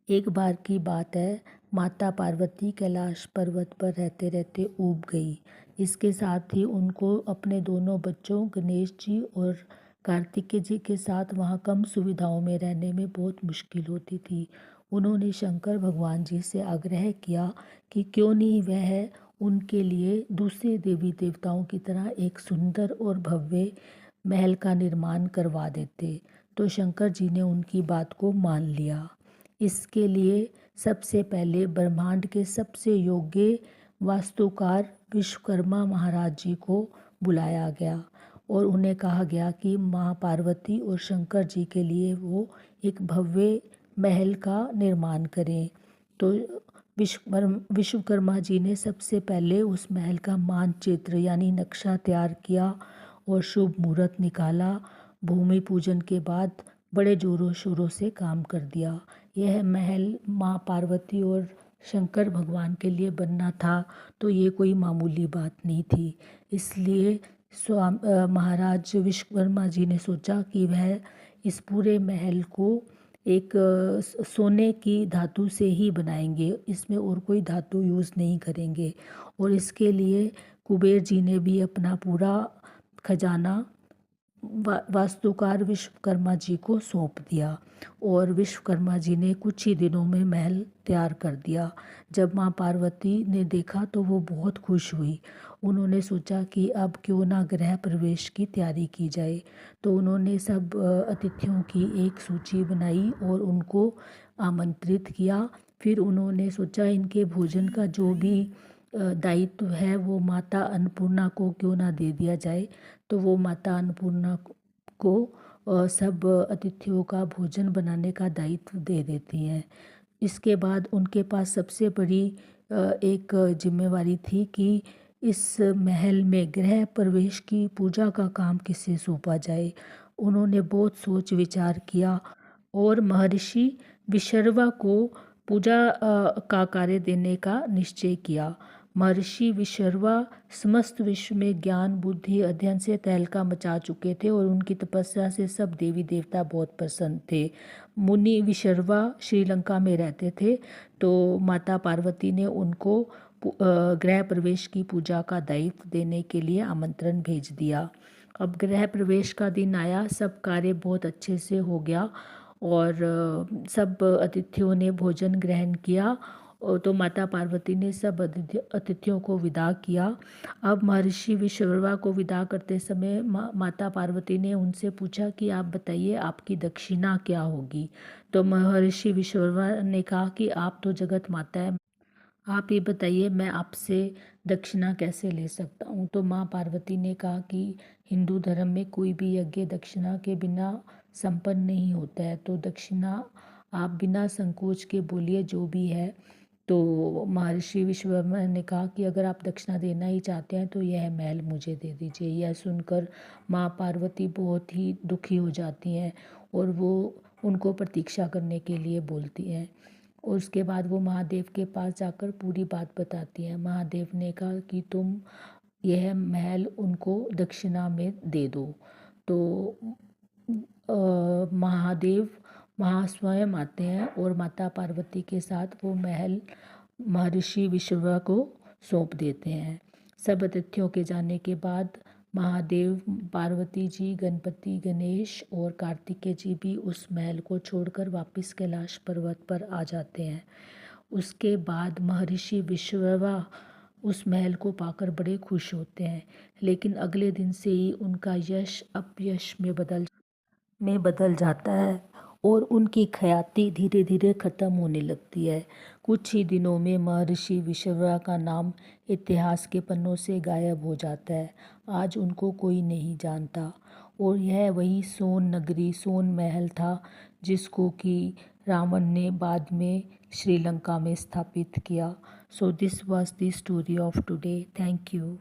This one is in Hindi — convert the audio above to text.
एक बार की बात है, माता पार्वती कैलाश पर्वत पर रहते रहते ऊब गई। इसके साथ ही उनको अपने दोनों बच्चों गणेश जी और कार्तिकेय जी के साथ वहाँ कम सुविधाओं में रहने में बहुत मुश्किल होती थी। उन्होंने शंकर भगवान जी से आग्रह किया कि क्यों नहीं वह उनके लिए दूसरे देवी देवताओं की तरह एक सुंदर और भव्य महल का निर्माण करवा देते। तो शंकर जी ने उनकी बात को मान लिया। इसके लिए सबसे पहले ब्रह्मांड के सबसे योग्य वास्तुकार विश्वकर्मा महाराज जी को बुलाया गया और उन्हें कहा गया कि माँ पार्वती और शंकर जी के लिए वो एक भव्य महल का निर्माण करें। तो विश्वकर्मा जी ने सबसे पहले उस महल का मानचित्र यानी नक्शा तैयार किया और शुभ मुहूर्त निकाला। भूमि पूजन के बाद बड़े जोरों शोरों से काम कर दिया। यह महल माँ पार्वती और शंकर भगवान के लिए बनना था, तो ये कोई मामूली बात नहीं थी। इसलिए महाराज विश्वकर्मा जी ने सोचा कि वह इस पूरे महल को एक सोने की धातु से ही बनाएंगे, इसमें और कोई धातु यूज़ नहीं करेंगे। और इसके लिए कुबेर जी ने भी अपना पूरा खजाना वास्तुकार विश्वकर्मा जी को सौंप दिया और विश्वकर्मा जी ने कुछ ही दिनों में महल तैयार कर दिया। जब माँ पार्वती ने देखा तो वो बहुत खुश हुई। उन्होंने सोचा कि अब क्यों ना गृह प्रवेश की तैयारी की जाए। तो उन्होंने सब अतिथियों की एक सूची बनाई और उनको आमंत्रित किया। फिर उन्होंने सोचा इनके भोजन का जो भी दायित्व है वो माता अन्नपूर्णा को क्यों ना दे दिया जाए। तो वो माता अन्नपूर्णा को सब अतिथियों का भोजन बनाने का दायित्व दे देती हैं। इसके बाद उनके पास सबसे बड़ी एक जिम्मेवारी थी कि इस महल में गृह प्रवेश की पूजा का काम किसे सौंपा जाए। उन्होंने बहुत सोच विचार किया और महर्षि विशर्वा को पूजा का कार्य देने का निश्चय किया। महर्षि विशर्वा समस्त विश्व में ज्ञान बुद्धि अध्ययन से तहलका मचा चुके थे और उनकी तपस्या से सब देवी देवता बहुत प्रसन्न थे। मुनि विशर्वा श्रीलंका में रहते थे, तो माता पार्वती ने उनको गृह प्रवेश की पूजा का दायित्व देने के लिए आमंत्रण भेज दिया। अब गृह प्रवेश का दिन आया, सब कार्य बहुत अच्छे से हो गया और सब अतिथियों ने भोजन ग्रहण किया। तो माता पार्वती ने सब अतिथियों को विदा किया। अब महर्षि विश्वकर्मा को विदा करते समय माता पार्वती ने उनसे पूछा कि आप बताइए आपकी दक्षिणा क्या होगी। तो महर्षि विश्वकर्मा ने कहा कि आप तो जगत माता है, आप ये बताइए मैं आपसे दक्षिणा कैसे ले सकता हूँ। तो माँ पार्वती ने कहा कि हिंदू धर्म में कोई भी यज्ञ दक्षिणा के बिना संपन्न नहीं होता है, तो दक्षिणा आप बिना संकोच के बोलिए जो भी है। तो महर्षि विश्वकर्मा ने कहा कि अगर आप दक्षिणा देना ही चाहते हैं तो यह महल मुझे दे दीजिए। यह सुनकर माँ पार्वती बहुत ही दुखी हो जाती हैं और वो उनको प्रतीक्षा करने के लिए बोलती हैं। और उसके बाद वो महादेव के पास जाकर पूरी बात बताती हैं। महादेव ने कहा कि तुम यह महल उनको दक्षिणा में दे दो। तो महादेव महास्वयं आते हैं और माता पार्वती के साथ वो महल महर्षि विश्वकर्मा को सौंप देते हैं। सब अतिथियों के जाने के बाद महादेव पार्वती जी गणपति गणेश और कार्तिकेय जी भी उस महल को छोड़कर वापस कैलाश पर्वत पर आ जाते हैं। उसके बाद महर्षि विश्वकर्मा उस महल को पाकर बड़े खुश होते हैं, लेकिन अगले दिन से ही उनका यश अपयश में बदल जाता है और उनकी ख्याति धीरे धीरे ख़त्म होने लगती है। कुछ ही दिनों में महर्षि विश्वकर्मा का नाम इतिहास के पन्नों से गायब हो जाता है। आज उनको कोई नहीं जानता और यह वही सोन नगरी सोन महल था जिसको कि रावण ने बाद में श्रीलंका में स्थापित किया। So this was the story of today. Thank you.